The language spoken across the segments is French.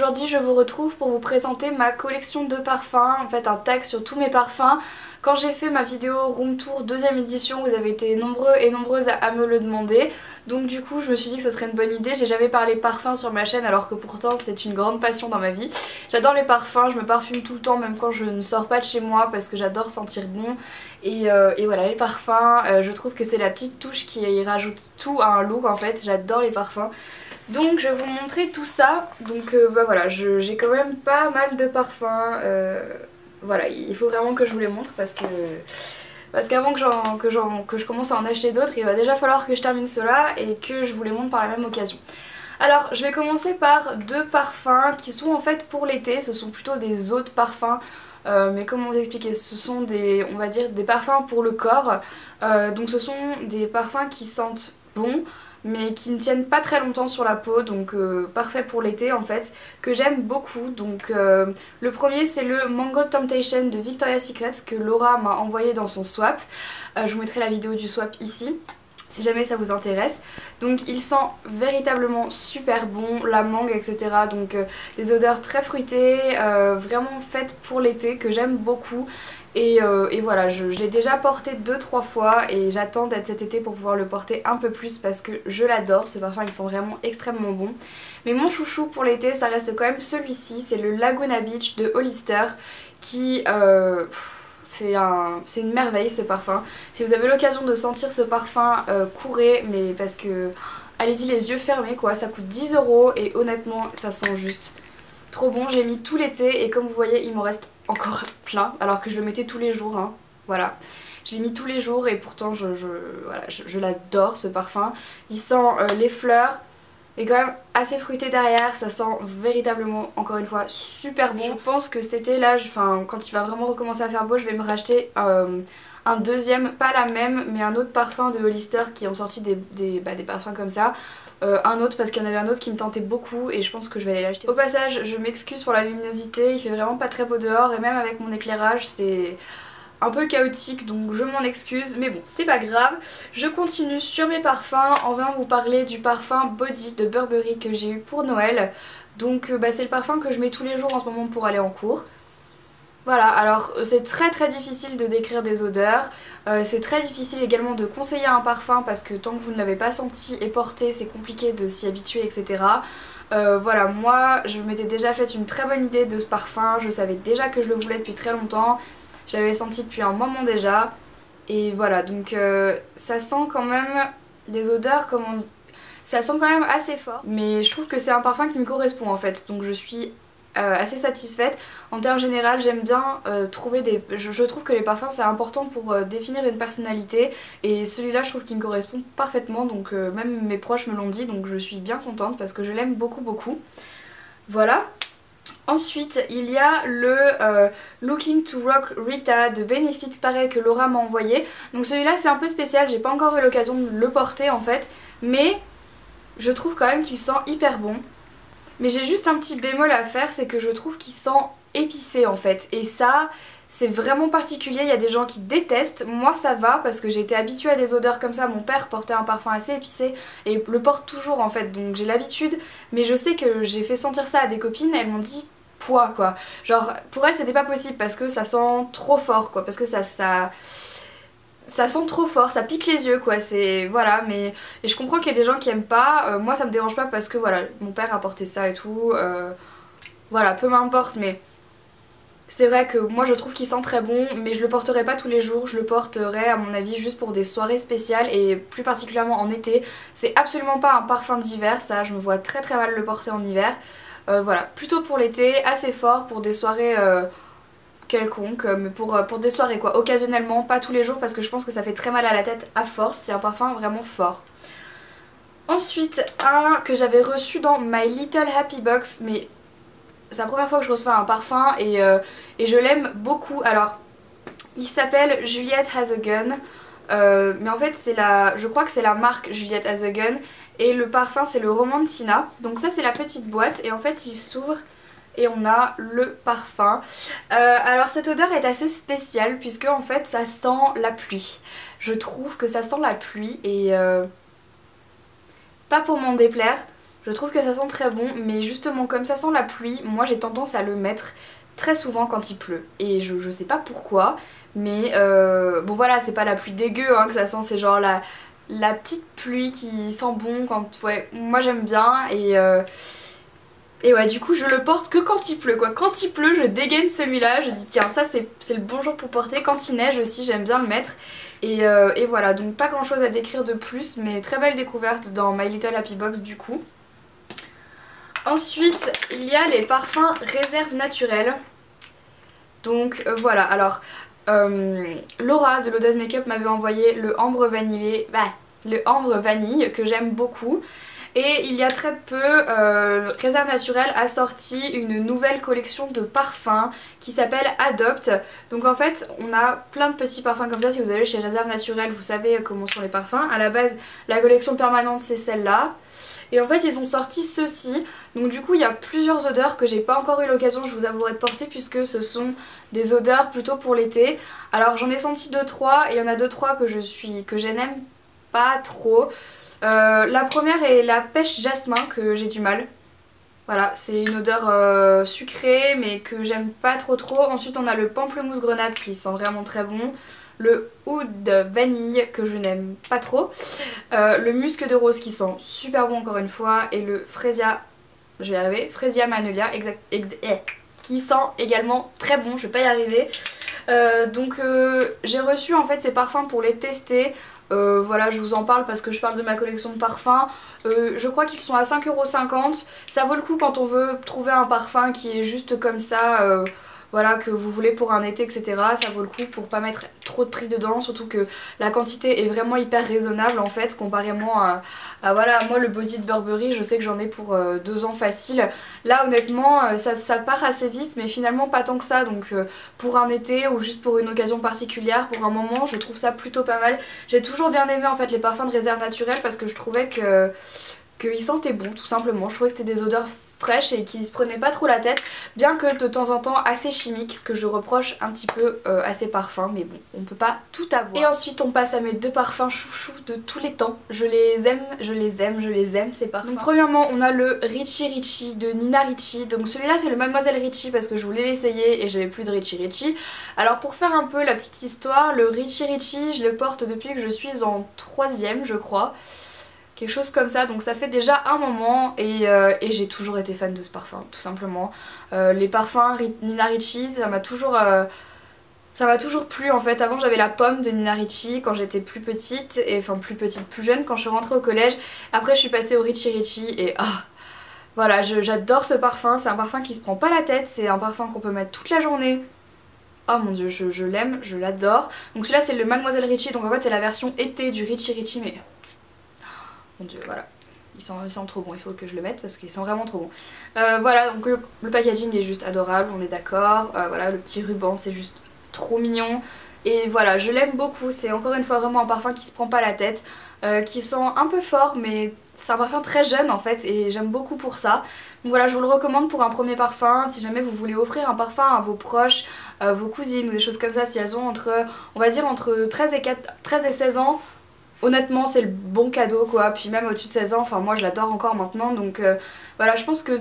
aujourd'hui je vous retrouve pour vous présenter ma collection de parfums, en fait un tag sur tous mes parfums. Quand j'ai fait ma vidéo Room Tour deuxième édition, vous avez été nombreux et nombreuses à me le demander. Donc du coup je me suis dit que ce serait une bonne idée. J'ai jamais parlé parfum sur ma chaîne alors que pourtant c'est une grande passion dans ma vie. J'adore les parfums, je me parfume tout le temps même quand je ne sors pas de chez moi parce que j'adore sentir bon. Et voilà, les parfums, je trouve que c'est la petite touche qui rajoute tout à un look en fait. J'adore les parfums. Donc je vais vous montrer tout ça. Donc voilà, j'ai quand même pas mal de parfums. Voilà, il faut vraiment que je vous les montre parce qu'avant que je commence à en acheter d'autres, il va déjà falloir que je termine cela et que je vous les montre par la même occasion. Alors je vais commencer par deux parfums qui sont en fait pour l'été. Ce sont plutôt des eaux de parfums. Mais comment vous expliquer, ce sont des, on va dire, des parfums pour le corps. Donc ce sont des parfums qui sentent bon mais qui ne tiennent pas très longtemps sur la peau, donc parfait pour l'été en fait, que j'aime beaucoup. Donc le premier c'est le Mango Temptation de Victoria's Secret que Laura m'a envoyé dans son swap. Je vous mettrai la vidéo du swap ici si jamais ça vous intéresse. Donc il sent véritablement super bon, la mangue etc. Donc des odeurs très fruitées, vraiment faites pour l'été, que j'aime beaucoup. Et voilà, je l'ai déjà porté 2-3 fois et j'attends d'être cet été pour pouvoir le porter un peu plus parce que je l'adore. Ce parfum il sent vraiment extrêmement bon. Mais mon chouchou pour l'été ça reste quand même celui-ci, c'est le Laguna Beach de Hollister qui... c'est une merveille ce parfum. Si vous avez l'occasion de sentir ce parfum, courez, mais parce que allez-y les yeux fermés quoi, ça coûte 10 € et honnêtement ça sent juste trop bon. J'ai mis tout l'été et comme vous voyez il m'en reste encore plein alors que je le mettais tous les jours hein. Voilà, je l'ai mis tous les jours et pourtant je l'adore ce parfum. Il sent les fleurs et quand même assez fruité derrière, ça sent véritablement encore une fois super bon. Je pense que cet été là, quand il va vraiment recommencer à faire beau, je vais me racheter un deuxième, pas la même mais un autre parfum de Hollister qui ont sorti des parfums comme ça. Un autre parce qu'il y en avait un autre qui me tentait beaucoup et je pense que je vais aller l'acheter. Au passage je m'excuse pour la luminosité, il fait vraiment pas très beau dehors et même avec mon éclairage c'est un peu chaotique donc je m'en excuse, mais bon c'est pas grave. Je continue sur mes parfums en venant vous parler du parfum Body de Burberry que j'ai eu pour Noël. Donc c'est le parfum que je mets tous les jours en ce moment pour aller en cours. Voilà, alors c'est très difficile de décrire des odeurs, c'est très difficile également de conseiller un parfum parce que tant que vous ne l'avez pas senti et porté c'est compliqué de s'y habituer etc. Voilà, moi je m'étais déjà fait une très bonne idée de ce parfum, je savais déjà que je le voulais depuis très longtemps, je l'avais senti depuis un moment déjà et voilà donc ça sent quand même des odeurs ça sent quand même assez fort mais je trouve que c'est un parfum qui me correspond en fait donc je suis assez satisfaite. En termes général j'aime bien trouver des... Je trouve que les parfums c'est important pour définir une personnalité et celui-là je trouve qu'il me correspond parfaitement donc même mes proches me l'ont dit donc je suis bien contente parce que je l'aime beaucoup. Voilà. Ensuite il y a le Looking to Rock Rita de Benefit pareil que Laura m'a envoyé. Donc celui-là c'est un peu spécial, j'ai pas encore eu l'occasion de le porter en fait mais je trouve quand même qu'il sent hyper bon. Mais j'ai juste un petit bémol à faire, c'est que je trouve qu'il sent épicé en fait. Et ça, c'est vraiment particulier, il y a des gens qui détestent. Moi ça va parce que j'ai été habituée à des odeurs comme ça. Mon père portait un parfum assez épicé et le porte toujours en fait. Donc j'ai l'habitude. Mais je sais que j'ai fait sentir ça à des copines, elles m'ont dit poids quoi. Genre pour elles c'était pas possible parce que ça sent trop fort quoi. Parce que ça sent trop fort, ça pique les yeux quoi, c'est... Voilà, mais... Et je comprends qu'il y a des gens qui aiment pas, moi ça me dérange pas parce que voilà, mon père a porté ça et tout, voilà, peu m'importe, mais... C'est vrai que moi je trouve qu'il sent très bon, mais je le porterai pas tous les jours, je le porterai à mon avis juste pour des soirées spéciales et plus particulièrement en été. C'est absolument pas un parfum d'hiver, ça, je me vois très mal le porter en hiver. Voilà, plutôt pour l'été, assez fort pour des soirées... quelconque, mais pour des soirées quoi, occasionnellement, pas tous les jours parce que je pense que ça fait très mal à la tête à force, c'est un parfum vraiment fort. Ensuite un que j'avais reçu dans My Little Happy Box, mais c'est la première fois que je reçois un parfum et je l'aime beaucoup. Alors il s'appelle Juliette Has a Gun, mais en fait c'est je crois que c'est la marque Juliette Has a Gun et le parfum c'est le Romantina, donc ça c'est la petite boîte et en fait il s'ouvre et on a le parfum. Alors cette odeur est assez spéciale puisque en fait ça sent la pluie. Je trouve que ça sent la pluie et pas pour m'en déplaire Je trouve que ça sent très bon, mais justement comme ça sent la pluie, moi j'ai tendance à le mettre très souvent quand il pleut. Et je sais pas pourquoi, mais bon voilà, c'est pas la pluie dégueu hein, que ça sent, c'est genre la petite pluie qui sent bon quand... Ouais, moi j'aime bien et ouais, du coup je le porte que quand il pleut quoi. Quand il pleut, je dégaine celui-là, je dis tiens ça c'est le bon jour pour porter. Quand il neige aussi, j'aime bien le mettre. Et voilà, donc pas grand chose à décrire de plus, mais très belle découverte dans My Little Happy Box du coup. Ensuite, il y a les parfums réserve naturelle. Donc voilà, alors Laura de l'Audace Makeup m'avait envoyé le ambre vanillé, le ambre vanille que j'aime beaucoup. Et il y a très peu, Réserve Naturelle a sorti une nouvelle collection de parfums qui s'appelle Adopt. Donc en fait on a plein de petits parfums comme ça. Si vous allez chez Réserve Naturelle, vous savez comment sont les parfums. À la base la collection permanente c'est celle-là. Et en fait ils ont sorti ceci. Donc du coup il y a plusieurs odeurs que j'ai pas encore eu l'occasion, je vous avouerai, de porter, puisque ce sont des odeurs plutôt pour l'été. Alors j'en ai senti 2-3 et il y en a 2-3 que je n'aime pas trop. La première est la pêche jasmin que j'ai du mal. Voilà, c'est une odeur sucrée mais que j'aime pas trop. Ensuite on a le pamplemousse grenade qui sent vraiment très bon. Le oud vanille que je n'aime pas trop. Le musc de rose qui sent super bon encore une fois. Et le fresia, je vais y arriver, fresia magnolia qui sent également très bon, je vais pas y arriver. Donc j'ai reçu en fait ces parfums pour les tester. Voilà, je vous en parle parce que je parle de ma collection de parfums. Je crois qu'ils sont à 5,50 €. Ça vaut le coup quand on veut trouver un parfum qui est juste comme ça, voilà, que vous voulez pour un été, etc. Ça vaut le coup pour pas mettre trop de prix dedans, surtout que la quantité est vraiment hyper raisonnable en fait, comparément à voilà, moi le body de Burberry, je sais que j'en ai pour 2 ans facile. Là honnêtement ça part assez vite, mais finalement pas tant que ça, donc pour un été ou juste pour une occasion particulière, pour un moment, je trouve ça plutôt pas mal. J'ai toujours bien aimé en fait les parfums de Réserve Naturelle parce que je trouvais qu'ils sentaient bon tout simplement. Je trouvais que c'était des odeurs fraîches et qui se prenaient pas trop la tête, bien que de temps en temps assez chimiques, ce que je reproche un petit peu à ces parfums, mais bon, on peut pas tout avoir. Et ensuite on passe à mes 2 parfums chouchou de tous les temps. Je les aime ces parfums. Donc premièrement on a le Richie Richie de Nina Ricci. Donc celui-là c'est le Mademoiselle Ricci parce que je voulais l'essayer et j'avais plus de Richie Richie. Alors pour faire un peu la petite histoire, le Richie Richie je le porte depuis que je suis en 3ème je crois. Quelque chose comme ça, donc ça fait déjà un moment et j'ai toujours été fan de ce parfum tout simplement. Les parfums Nina Ricci ça m'a toujours plu en fait. Avant j'avais la pomme de Nina Ricci quand j'étais plus petite, et enfin plus jeune, quand je suis rentrée au collège. Après je suis passée au Richie Richie et voilà, j'adore ce parfum. C'est un parfum qui se prend pas la tête, c'est un parfum qu'on peut mettre toute la journée. Oh mon dieu, je l'aime, je l'adore. Donc celui-là c'est le Mademoiselle Ricci, donc en fait c'est la version été du Richie Richie, mais mon dieu, voilà. Il sent trop bon, il faut que je le mette parce qu'il sent vraiment trop bon. Voilà, donc le packaging est juste adorable, on est d'accord. Voilà, le petit ruban c'est juste trop mignon. Et voilà, je l'aime beaucoup, c'est encore une fois vraiment un parfum qui se prend pas la tête, qui sent un peu fort, mais c'est un parfum très jeune en fait et j'aime beaucoup pour ça. Donc voilà, je vous le recommande pour un premier parfum. Si jamais vous voulez offrir un parfum à vos proches, vos cousines ou des choses comme ça, si elles ont on va dire entre 13 et 16 ans, honnêtement c'est le bon cadeau quoi. Puis même au-dessus de 16 ans, enfin moi je l'adore encore maintenant, donc voilà, je pense que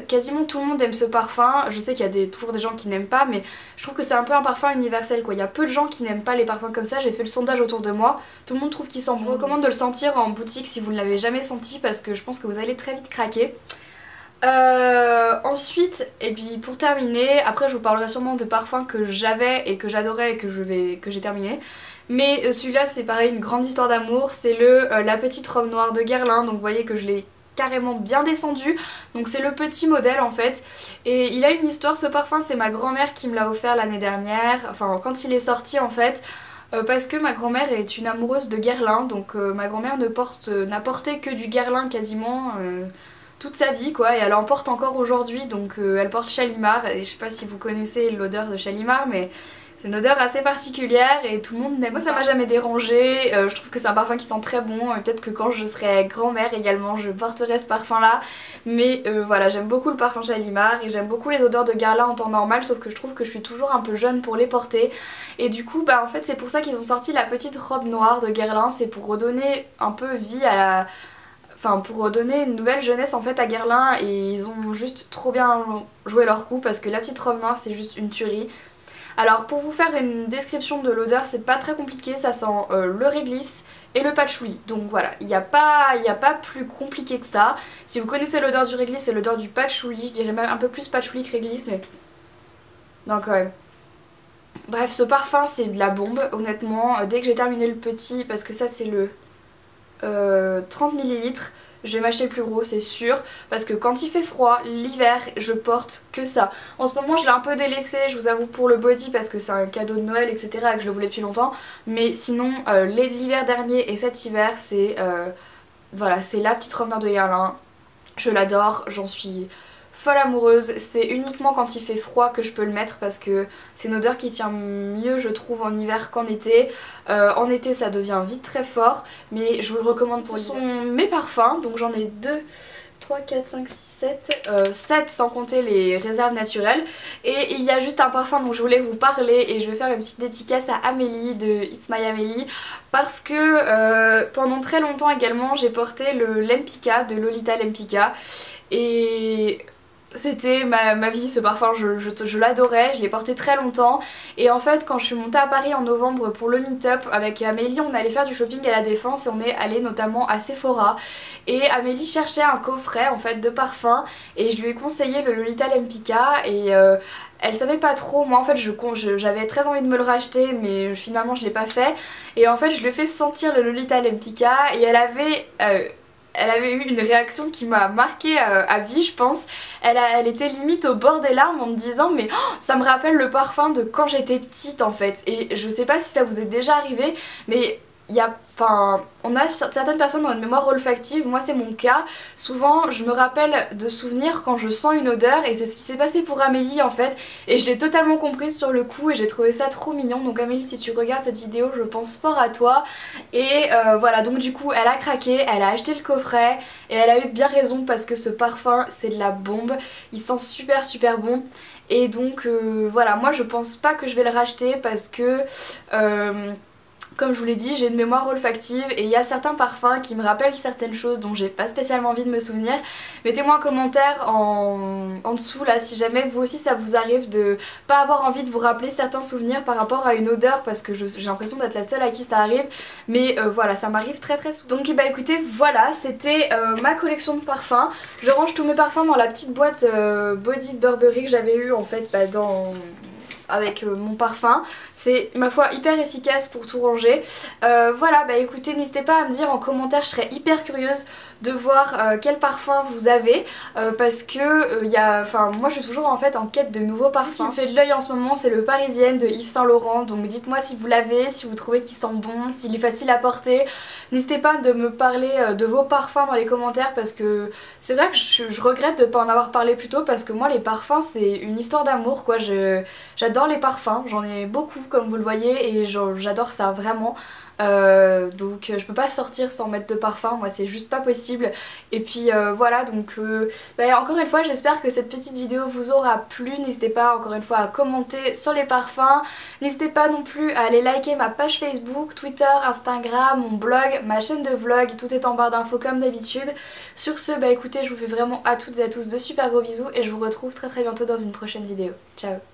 quasiment tout le monde aime ce parfum. Je sais qu'il y a toujours des gens qui n'aiment pas, mais je trouve que c'est un peu un parfum universel quoi. Il y a peu de gens qui n'aiment pas les parfums comme ça, j'ai fait le sondage autour de moi, tout le monde trouve qu'il sent bon. Je vous recommande de le sentir en boutique si vous ne l'avez jamais senti, parce que je pense que vous allez très vite craquer. Ensuite, et puis pour terminer, après je vous parlerai sûrement de parfums que j'avais et que j'adorais et que j'ai terminé. Mais celui-là c'est pareil, une grande histoire d'amour, c'est la petite robe noire de Guerlain. Donc vous voyez que je l'ai carrément bien descendu, donc c'est le petit modèle en fait. Et il a une histoire ce parfum, c'est ma grand-mère qui me l'a offert l'année dernière, enfin quand il est sorti en fait. Parce que ma grand-mère est une amoureuse de Guerlain, donc ma grand-mère n'a porté que du Guerlain quasiment toute sa vie quoi, et elle en porte encore aujourd'hui, donc elle porte Shalimar, et je sais pas si vous connaissez l'odeur de Shalimar, mais c'est une odeur assez particulière et tout le monde n'aime pas. Moi ça m'a jamais dérangé, je trouve que c'est un parfum qui sent très bon, peut-être que quand je serai grand-mère également je porterai ce parfum là, mais voilà, j'aime beaucoup le parfum Shalimar et j'aime beaucoup les odeurs de Guerlain en temps normal, sauf que je trouve que je suis toujours un peu jeune pour les porter, et du coup bah en fait c'est pour ça qu'ils ont sorti la petite robe noire de Guerlain, c'est pour redonner un peu vie à enfin pour donner une nouvelle jeunesse en fait à Guerlain, et ils ont juste trop bien joué leur coup parce que la petite robe noire c'est juste une tuerie. Alors pour vous faire une description de l'odeur, c'est pas très compliqué, ça sent le réglisse et le patchouli. Donc voilà, il n'y a pas plus compliqué que ça. Si vous connaissez l'odeur du réglisse et l'odeur du patchouli, je dirais même un peu plus patchouli que réglisse, mais non quand même. Bref, ce parfum c'est de la bombe, honnêtement. Dès que j'ai terminé le petit, parce que ça c'est le 30 ml, je vais m'acheter le plus gros, c'est sûr, parce que quand il fait froid, l'hiver, je porte que ça. En ce moment je l'ai un peu délaissé, je vous avoue, pour le body parce que c'est un cadeau de Noël, etc. et que je le voulais depuis longtemps. Mais sinon, l'hiver dernier et cet hiver, c'est voilà, c'est la petite robe noire de Guerlain. Je l'adore, j'en suis folle amoureuse. C'est uniquement quand il fait froid que je peux le mettre parce que c'est une odeur qui tient mieux je trouve en hiver qu'en été. En été ça devient vite très fort, mais je vous le recommande pour l'hiver. Ce sont mes parfums, donc j'en ai 2, 3, 4, 5, 6, 7, 7 sans compter les réserves naturelles. Et il y a juste un parfum dont je voulais vous parler et je vais faire une petite dédicace à Amélie de It's My Amélie parce que pendant très longtemps également j'ai porté le Lempicka de Lolita Lempicka et c'était ma vie ce parfum, je l'adorais, je l'ai porté très longtemps. Et en fait quand je suis montée à Paris en novembre pour le meet-up avec Amélie, on allait faire du shopping à la Défense et on est allé notamment à Sephora. Et Amélie cherchait un coffret en fait de parfums et je lui ai conseillé le Lolita Lempicka et elle savait pas trop, moi en fait j'avais très envie de me le racheter mais finalement je l'ai pas fait. Et en fait je lui ai fait sentir le Lolita Lempicka et elle avait eu une réaction qui m'a marquée à vie je pense. Elle était limite au bord des larmes en me disant mais oh, ça me rappelle le parfum de quand j'étais petite en fait. Et je sais pas si ça vous est déjà arrivé mais on a certaines personnes ont une mémoire olfactive, moi c'est mon cas. Souvent je me rappelle de souvenirs quand je sens une odeur et c'est ce qui s'est passé pour Amélie en fait. Et je l'ai totalement comprise sur le coup et j'ai trouvé ça trop mignon. Donc Amélie, si tu regardes cette vidéo, je pense fort à toi. Et voilà, donc du coup elle a craqué, elle a acheté le coffret et elle a eu bien raison parce que ce parfum c'est de la bombe. Il sent super super bon. Et donc voilà, moi je pense pas que je vais le racheter parce que comme je vous l'ai dit, j'ai une mémoire olfactive et il y a certains parfums qui me rappellent certaines choses dont j'ai pas spécialement envie de me souvenir. Mettez-moi un commentaire en dessous là si jamais vous aussi ça vous arrive de pas avoir envie de vous rappeler certains souvenirs par rapport à une odeur parce que j'ai l'impression d'être la seule à qui ça arrive. Mais voilà, ça m'arrive très très souvent. Donc bah écoutez, voilà, c'était ma collection de parfums. Je range tous mes parfums dans la petite boîte Body de Burberry que j'avais eu en fait avec mon parfum. C'est ma foi hyper efficace pour tout ranger. Voilà, bah écoutez, n'hésitez pas à me dire en commentaire, je serais hyper curieuse de voir quel parfum vous avez parce que moi je suis toujours en fait en quête de nouveaux parfums. Ce qui me fait de l'œil en ce moment c'est le Parisienne de Yves Saint Laurent, donc dites-moi si vous l'avez, si vous trouvez qu'il sent bon, s'il est facile à porter. N'hésitez pas de me parler de vos parfums dans les commentaires parce que c'est vrai que je regrette de ne pas en avoir parlé plus tôt parce que moi les parfums c'est une histoire d'amour quoi. J'adore les parfums, j'en ai beaucoup comme vous le voyez et j'adore ça vraiment. Donc je peux pas sortir sans mettre de parfum, moi c'est juste pas possible. Et puis voilà, donc encore une fois j'espère que cette petite vidéo vous aura plu. N'hésitez pas encore une fois à commenter sur les parfums. N'hésitez pas non plus à aller liker ma page Facebook, Twitter, Instagram, mon blog, ma chaîne de vlog, tout est en barre d'infos comme d'habitude. Sur ce, bah écoutez, je vous fais vraiment à toutes et à tous de super gros bisous et je vous retrouve très très bientôt dans une prochaine vidéo. Ciao.